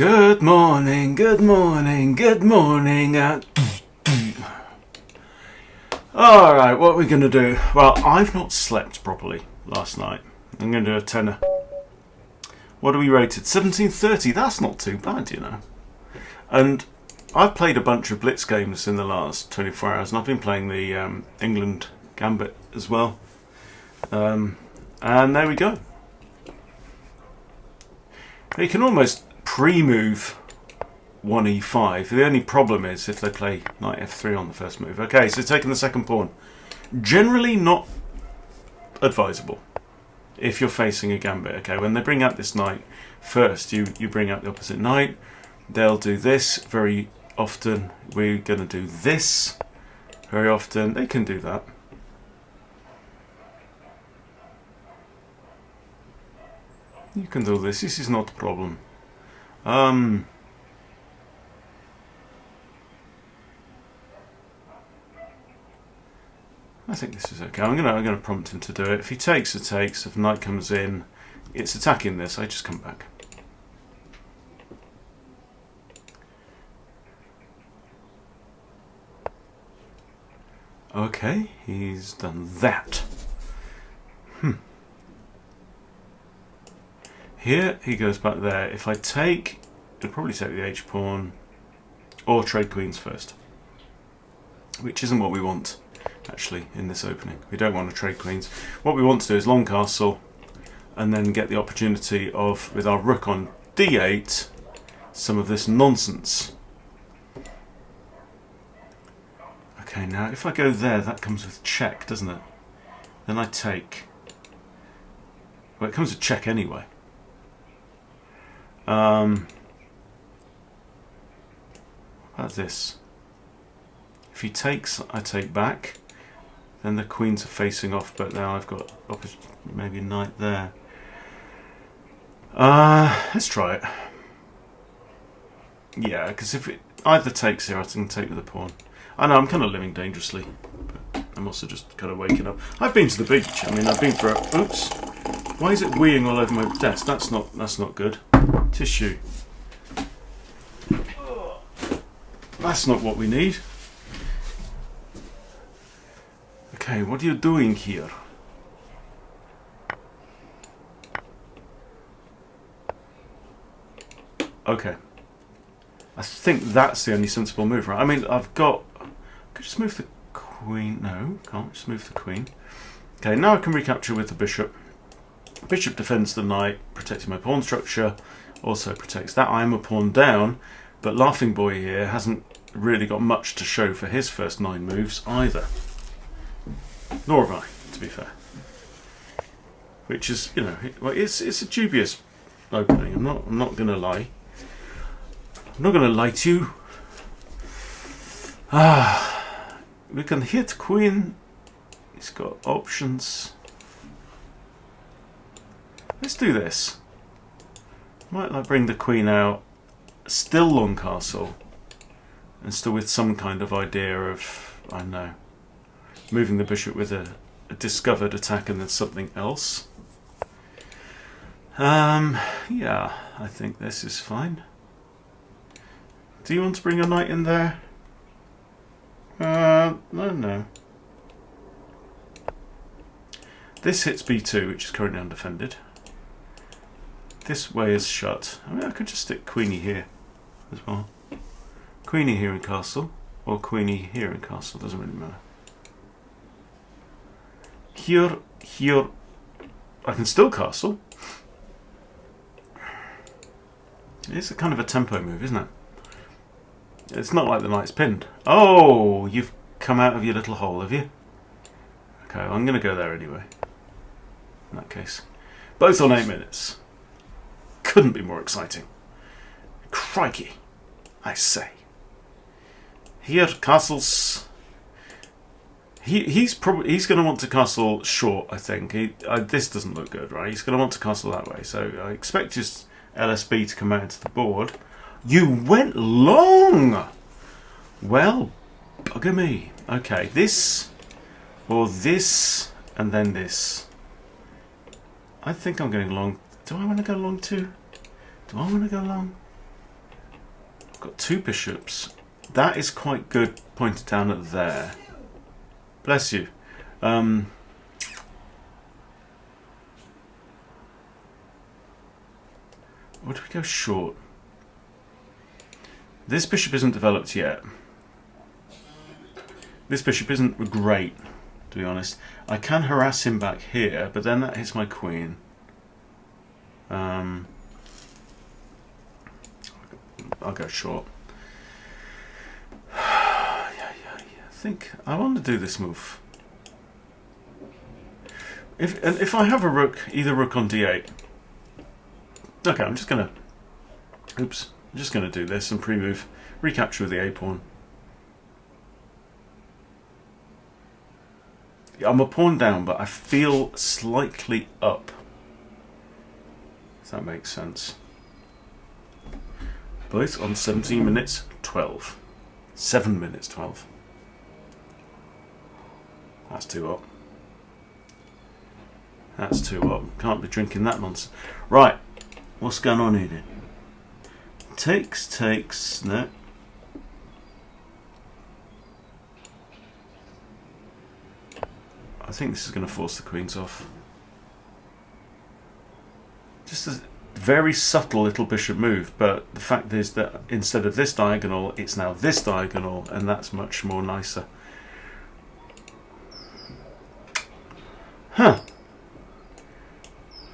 Good morning, good morning, good morning. Alright, what are we going to do? Well, I've not slept properly last night. I'm going to do a tenner. What are we rated? 1730. That's not too bad, you know. And I've played a bunch of Blitz games in the last 24 hours, and I've been playing the England Gambit as well. And there we go. You can almost pre-move 1e5. The only problem is if they play knight f3 on the first move. Okay, so taking the second pawn. Generally not advisable if you're facing a gambit. Okay, when they bring out this knight, first you bring out the opposite knight. They'll do this very often. We're going to do this very often. They can do that. You can do this. This is not a problem. I think this is okay. I'm gonna prompt him to do it. If he takes, it takes. If knight comes in, it's attacking this. I just come back. Okay, he's done that. Here he goes back there. If I take, I'd probably take the h pawn or trade queens first, which isn't what we want. Actually, in this opening, we don't want to trade queens. What we want to do is long castle and then get the opportunity of, with our rook on d8, some of this nonsense. Okay, now if I go there, that comes with check, doesn't it? Then I take. Well, it comes with check anyway. How's this? If he takes, I take back. Then the queens are facing off, but now I've got maybe a knight there. Let's try it. Yeah, because if it either takes here, I can take with the pawn. I know I'm kind of living dangerously, but I'm also just kind of waking up. I've been to the beach. I mean, I've been for a... Oops. Why is it weeing all over my desk? That's not good. Tissue. That's not what we need. Okay, what are you doing here? Okay. I think that's the only sensible move, right? I mean, I could just move the queen. No, can't just move the queen. Okay, now I can recapture with the bishop. Bishop defends the knight, protecting my pawn structure, also protects that. I am a pawn down, but Laughing Boy here hasn't really got much to show for his first 9 moves either. Nor have I, to be fair. Which is, you know, it's a dubious opening. I'm not going to lie. I'm not going to lie to you. We can hit queen. He's got options. Let's do this. Might like bring the queen out, still long castle, and still with some kind of idea of, I don't know, moving the bishop with a discovered attack and then something else. Yeah, I think this is fine. Do you want to bring a knight in there? No. This hits b2, which is currently undefended. This way is shut. I mean, I could just stick queenie here as well. Queenie here in castle, or queenie here in castle, doesn't really matter. Here, I can still castle. It's a kind of a tempo move, isn't it? It's not like the knight's pinned. Oh, you've come out of your little hole, have you? Okay, well, I'm going to go there anyway. In that case. Both on 8 minutes. Couldn't be more exciting. Crikey, I say. Here, castles. He's going to want to castle short, I think. This doesn't look good, right? He's going to want to castle that way. So I expect his LSB to come out to the board. You went long! Well, bugger me. Okay, this, or this, and then this. I think I'm going long. Do I want to go long too? Do I want to go long? I've got 2 bishops. That is quite good, pointed down at there. Bless you. Or do we go short? This bishop isn't developed yet. This bishop isn't great, to be honest. I can harass him back here, but then that hits my queen. I'll go short. I think I want to do this move. If I have a rook, either rook on d8. Okay, I'm just gonna do this and pre-move, recapture with the a pawn. I'm a pawn down, but I feel slightly up. If that makes sense. Both on 17 minutes 12. 7 minutes 12. That's too up. That's too up. Can't be drinking that nonsense. Right. What's going on here then? Takes. No. I think this is going to force the queens off. Just a very subtle little bishop move, but the fact is that instead of this diagonal, it's now this diagonal, and that's much more nicer. Huh.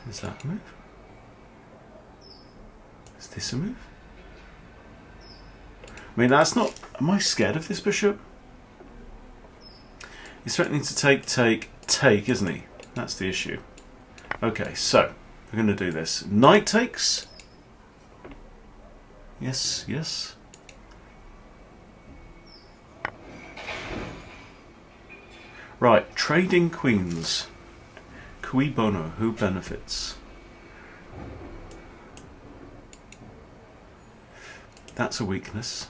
Is that a move? Is this a move? I mean, that's not... Am I scared of this bishop? He's threatening to take, isn't he? That's the issue. Okay, so we're going to do this. Knight takes. Yes. Right, trading queens. Cui bono, who benefits? That's a weakness.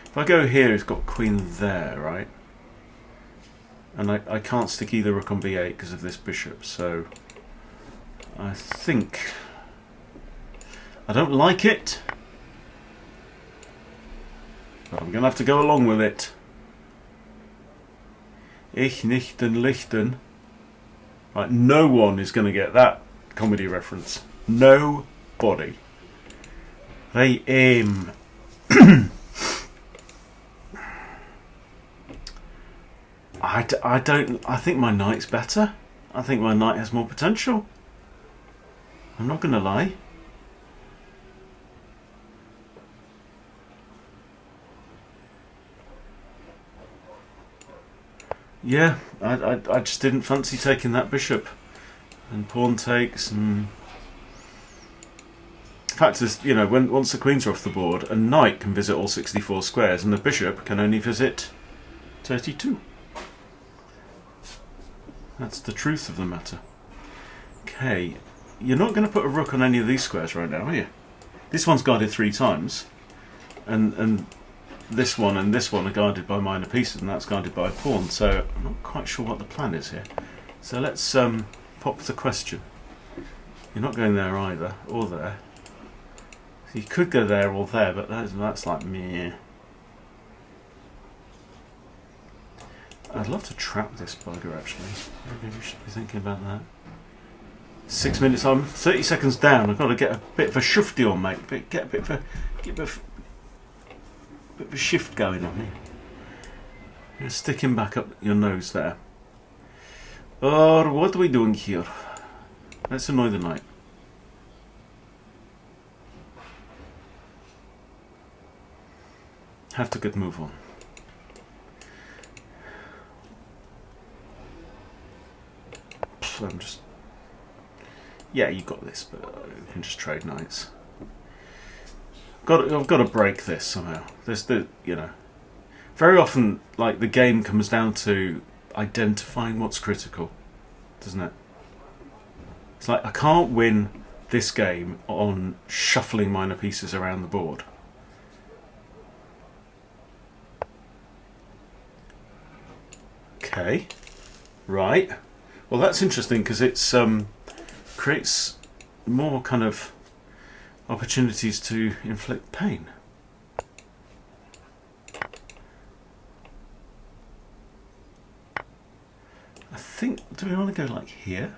If I go here, it's got queen there, right? And I can't stick either rook on b8 because of this bishop, so I think I don't like it, but I'm going to have to go along with it. Ich nicht den Lichten. Right, no one is going to get that comedy reference. Nobody. Right, I think my knight's better. I think my knight has more potential. I'm not going to lie. Yeah, I just didn't fancy taking that bishop. And pawn takes, and... The fact is, you know, once the queens are off the board, a knight can visit all 64 squares, and the bishop can only visit 32. That's the truth of the matter. Okay, you're not going to put a rook on any of these squares right now, are you? This one's guarded 3 times, and this one and this one are guarded by minor pieces, and that's guarded by a pawn, so I'm not quite sure what the plan is here. So let's pop the question. You're not going there either, or there. So you could go there or there, but that's like meh. I'd love to trap this bugger, actually. Maybe we should be thinking about that. 6 minutes on, 30 seconds down. I've got to get a bit of a shufty on, mate. Get a bit of a shift going on here. Stick him back up your nose there. Or what are we doing here? Let's annoy the knight. Have to get move on. I'm just... Yeah, you got this, but you can just trade knights. I've got to break this somehow. You know, very often, like, the game comes down to identifying what's critical, doesn't it? It's like I can't win this game on shuffling minor pieces around the board. Okay, right. Well, that's interesting because it's creates more kind of opportunities to inflict pain. I think, do we want to go like here?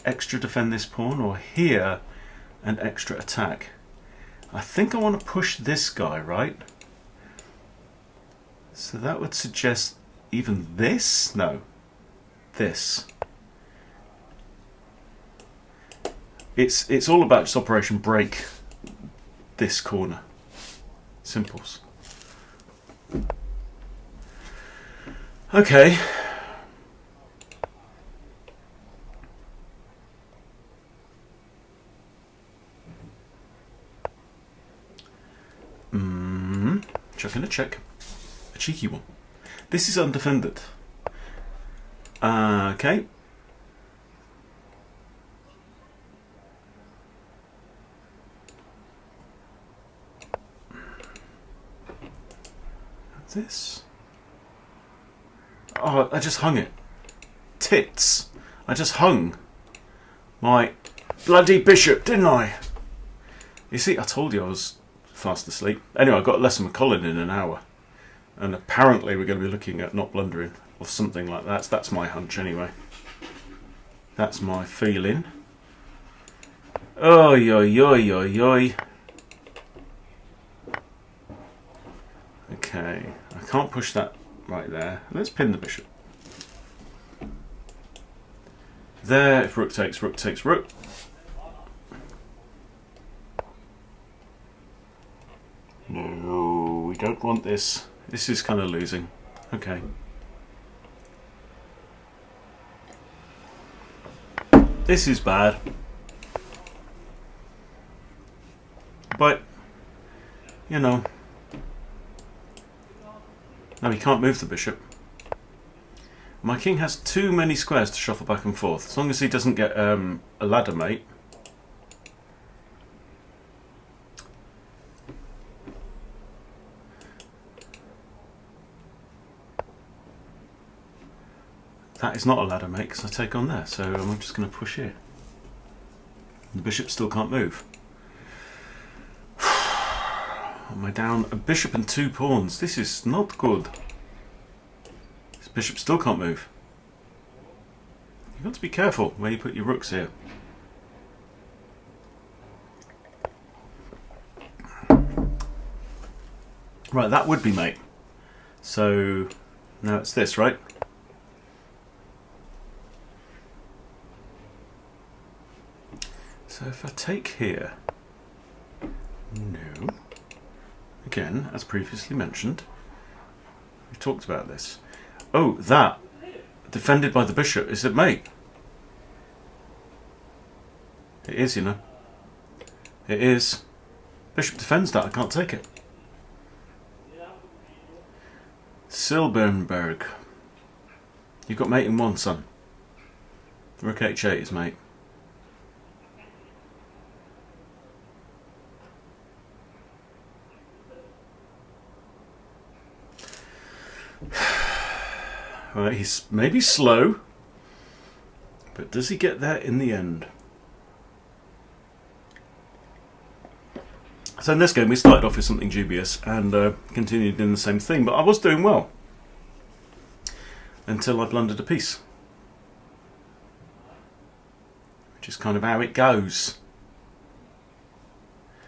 Extra defend this pawn, or here and extra attack? I think I want to push this guy, right? So that would suggest even this? No. This. It's all about just Operation Break this corner. Simples. Okay. Chucking a check. A cheeky one. This is undefended. Okay. This. Oh, I just hung it. Tits. I just hung my bloody bishop, didn't I? You see, I told you I was fast asleep. Anyway, I've got a lesson with Colin in an hour. And apparently we're going to be looking at not blundering or something like that. That's my hunch anyway. That's my feeling. Oi, oi, oi, oi, oi. Okay, I can't push that right there. Let's pin the bishop. There, if rook takes rook. No, we don't want this. This is kind of losing. Okay. This is bad. But, you know. No, he can't move the bishop. My king has too many squares to shuffle back and forth. As long as he doesn't get a ladder mate. That is not a ladder mate because I take on there, so I'm just going to push here. The bishop still can't move. Am I down a bishop and 2 pawns? This is not good. This bishop still can't move. You've got to be careful where you put your rooks here. Right, that would be mate. So now it's this, right? So if I take here, no. Again, as previously mentioned, we've talked about this. Oh, that defended by the bishop. Is it mate? It is, you know. It is. Bishop defends that. I can't take it. Silberberg. You've got mate in 1, son. Rook h8 is mate. Right, he's maybe slow, but does he get there in the end? So in this game we started off with something dubious and continued in the same thing, but I was doing well until I blundered a piece, which is kind of how it goes.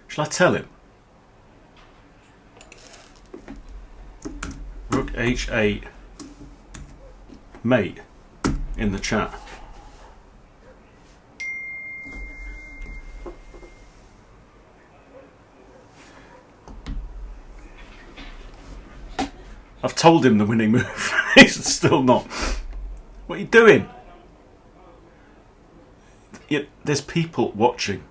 Shall I tell him? Rook h8 mate in the chat. I've told him the winning move. He's still not. What are you doing? There's people watching.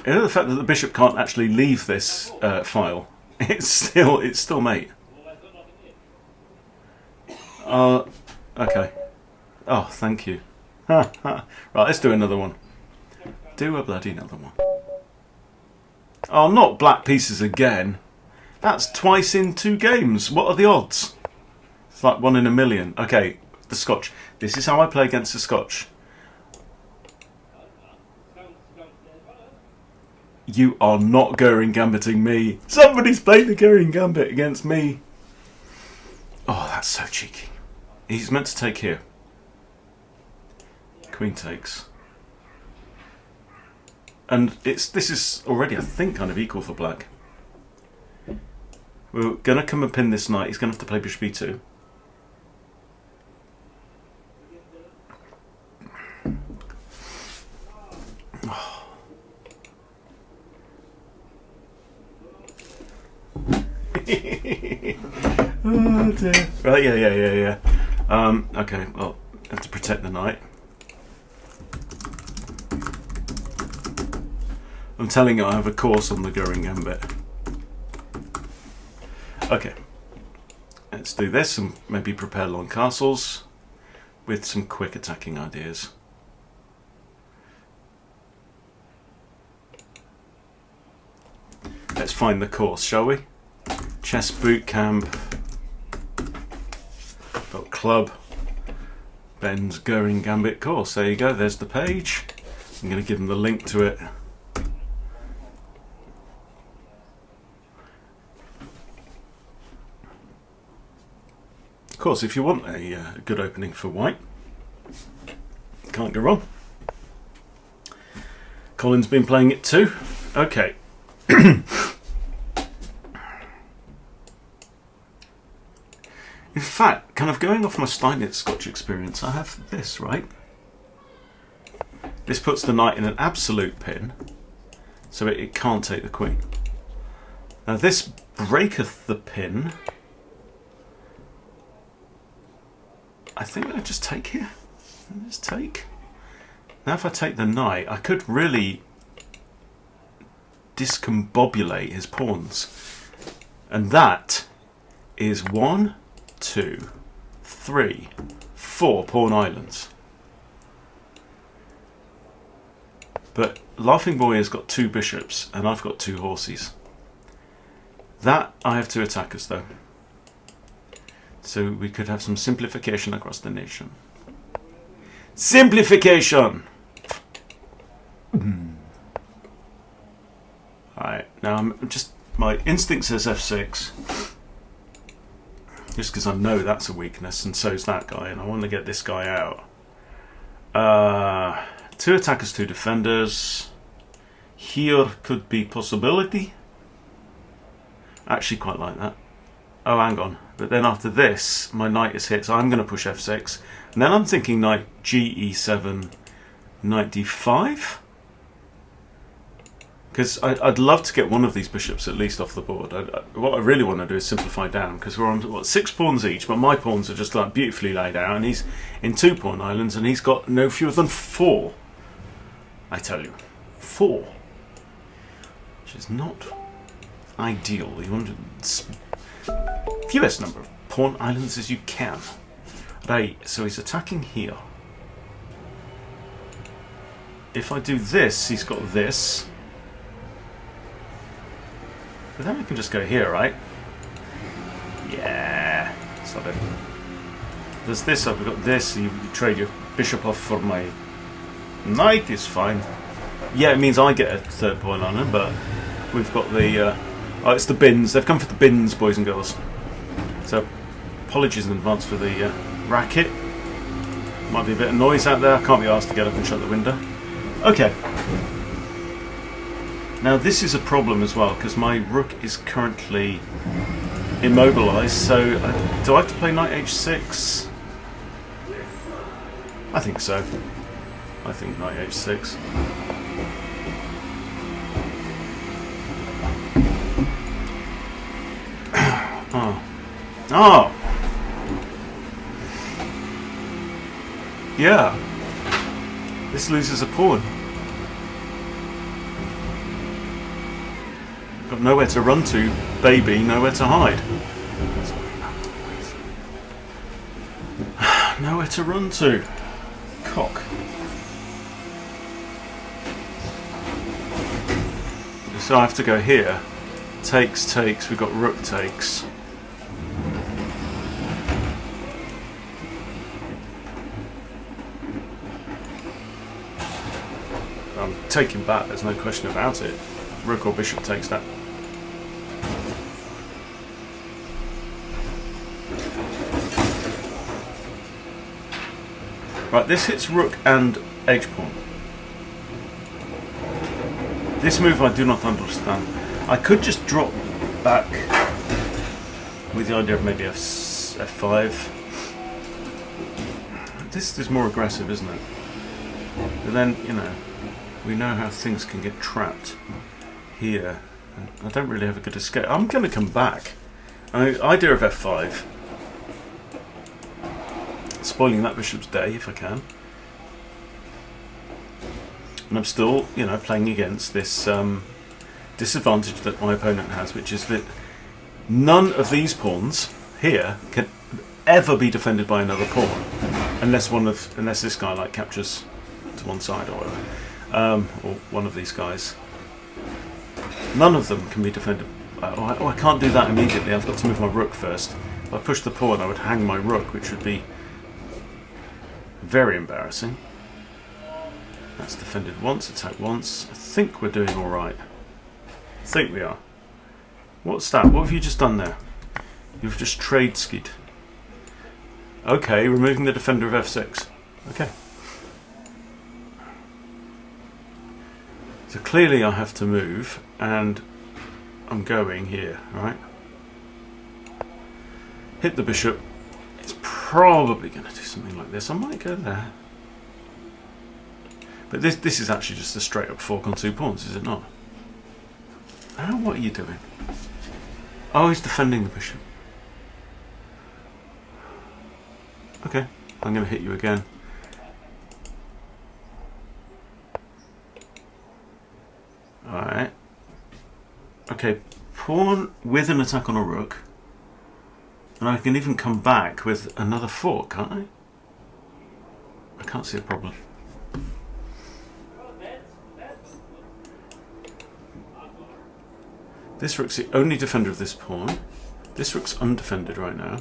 You know the fact that the bishop can't actually leave this file. It's still mate. Okay. Oh, thank you. Right, let's do another one. Do a bloody another one. Oh, not black pieces again. That's twice in 2 games. What are the odds? It's like 1 in a million. Okay, the Scotch. This is how I play against the Scotch. You are not Goring Gambiting me. Somebody's played the Goring Gambit against me. Oh, that's so cheeky. He's meant to take here. Queen takes. And this is already, I think, kind of equal for black. We're going to come and pin this knight. He's going to have to play bishop e2. Oh dear. Right, yeah. Okay, well, I have to protect the knight. I'm telling you, I have a course on the Goring Gambit. Okay, let's do this and maybe prepare long castles with some quick attacking ideas. Let's find the course, shall we? Chess boot camp. Got club. Ben's Goring Gambit course. There you go. There's the page. I'm going to give him the link to it. Of course, if you want a good opening for white, can't go wrong. Colin's been playing it too. Okay. In fact, kind of going off my Steinitz Scotch experience, I have this, right? This puts the knight in an absolute pin, so it can't take the queen. Now this breaketh the pin. I think I just take here. Just take. Now if I take the knight, I could really discombobulate his pawns. And that is 1, 2, 3, 4 pawn islands. But Laughing Boy has got 2 bishops and I've got 2 horses. That I have 2 attackers though. So we could have some simplification across the nation. Simplification! Alright, now I'm just, my instinct says f6. Just because I know that's a weakness, and so's that guy, and I want to get this guy out. 2 attackers, 2 defenders. Here could be possibility. I actually quite like that. Oh, hang on. But then after this, my knight is hit, so I'm going to push f6. And then I'm thinking knight ge7, knight d5. Because I'd love to get one of these bishops at least off the board. What I really want to do is simplify down, because we're on, what, 6 pawns each, but my pawns are just like beautifully laid out, and he's in 2 pawn islands, and he's got no fewer than 4. I tell you, 4. Which is not ideal. You want fewest number of pawn islands as you can. Right, so he's attacking here. If I do this, he's got this. But then I can just go here, right? Yeah. So then there's this, I've got this, you trade your bishop off for my knight, is fine. Yeah, it means I get a 3rd pawn island, but we've got the... oh, it's the bins. They've come for the bins, boys and girls. So, apologies in advance for the racket. Might be a bit of noise out there. I can't be asked to get up and shut the window. Okay. Now this is a problem as well, because my rook is currently immobilised, so do I have to play knight h6? I think so. I think knight h6. Oh. Oh! Yeah. This loses a pawn. Got nowhere to run to, baby, nowhere to hide. Nowhere to run to. Cock. So I have to go here. Takes, takes, we've got rook takes. I'm taking back, there's no question about it. rook or bishop takes that. Right, this hits rook and h-pawn. This move I do not understand. I could just drop back with the idea of maybe f5. This is more aggressive, isn't it? But then, you know, we know how things can get trapped here. And I don't really have a good escape. I'm going to come back. I mean, idea of f5. Spoiling that bishop's day if I can. And I'm still, you know, playing against this disadvantage that my opponent has, which is that none of these pawns here can ever be defended by another pawn, unless this guy like captures to one side or whatever, or one of these guys. None of them can be defended. I can't do that immediately. I've got to move my rook first. If I push the pawn, I would hang my rook, which would be very embarrassing. That's defended once, attacked once. I think we're doing all right. I think we are. What's that? What have you just done there? You've just trade skied. Okay, removing the defender of f6. Okay. So clearly I have to move, and I'm going here, right? Hit the bishop. It's probably going to do something like this. I might go there. But this is actually just a straight up fork on 2 pawns, is it not? Oh, what are you doing? Oh, he's defending the bishop. Okay, I'm going to hit you again. Alright. Okay, pawn with an attack on a rook. And I can even come back with another fork, can't I? I can't see a problem. This rook's the only defender of this pawn. This rook's undefended right now.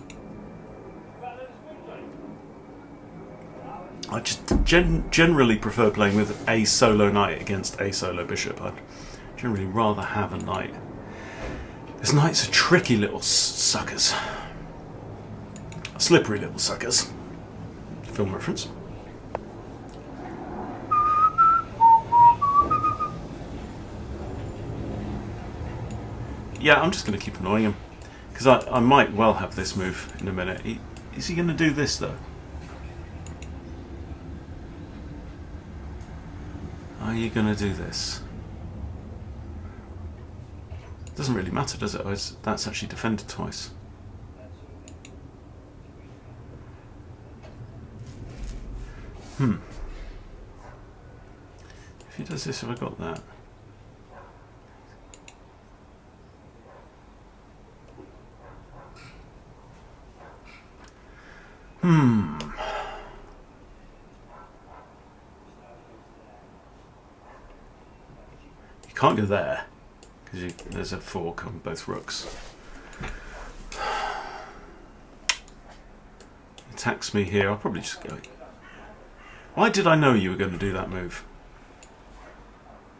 I just generally prefer playing with a solo knight against a solo bishop. I'd generally rather have a knight. Because knights are tricky little suckers. Slippery little suckers. Film reference. Yeah, I'm just going to keep annoying him. Because I might well have this move in a minute. Is he going to do this though? Are you going to do this? Doesn't really matter, does it? That's actually defended twice. If he does this, have I got that? You can't go there because there's a fork on both rooks. Attacks me here. I'll probably just go. Why did I know you were going to do that move?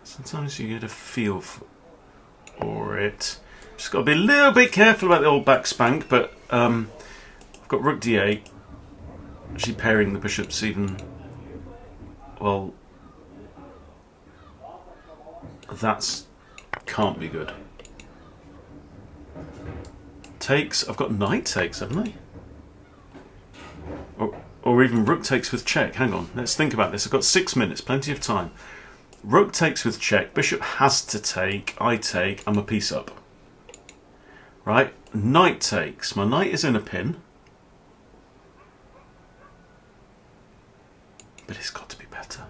Sometimes you get a feel for it. Just got to be a little bit careful about the old back spank, but I've got rook d8. Actually pairing the bishops even... Well... That's... can't be good. Takes... I've got knight takes, haven't I? Or even rook takes with check. Hang on, let's think about this. I've got 6 minutes, plenty of time. Rook takes with check. Bishop has to take. I take. I'm a piece up. Right? Knight takes. My knight is in a pin. But it's got to be better.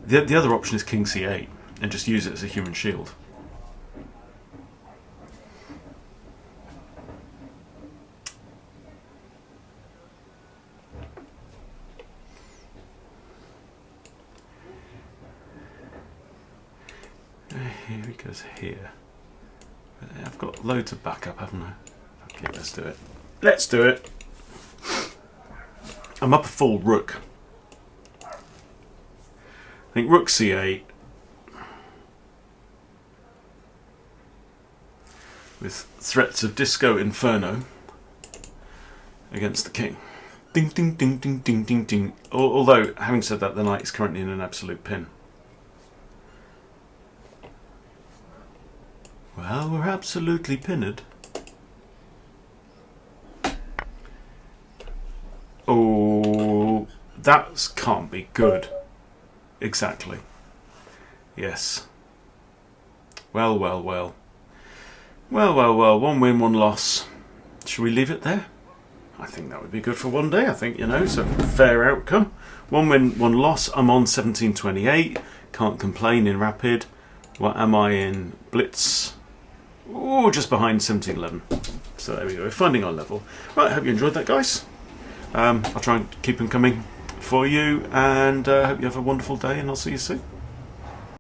The other option is king c8 and just use it as a human shield. Here he goes here. I've got loads of backup, haven't I? Okay, let's do it. Let's do it. I'm up a full rook. I think rook c8 with threats of Disco Inferno against the king. Ding, ding, ding, ding, ding, ding, ding. Although, having said that, the knight is currently in an absolute pin. Well, we're absolutely pinned. Oh, that can't be good. Exactly. Yes. Well, well, well. Well, well, well. 1 win, 1 loss. Should we leave it there? I think that would be good for one day. I think, it's a fair outcome. 1 win, 1 loss. I'm on 1728. Can't complain in Rapid. What am I in Blitz? Oh, just behind 1711. So there we go. We're finding our level. Right, I hope you enjoyed that, guys. I'll try and keep them coming for you, and hope you have a wonderful day, and I'll see you soon.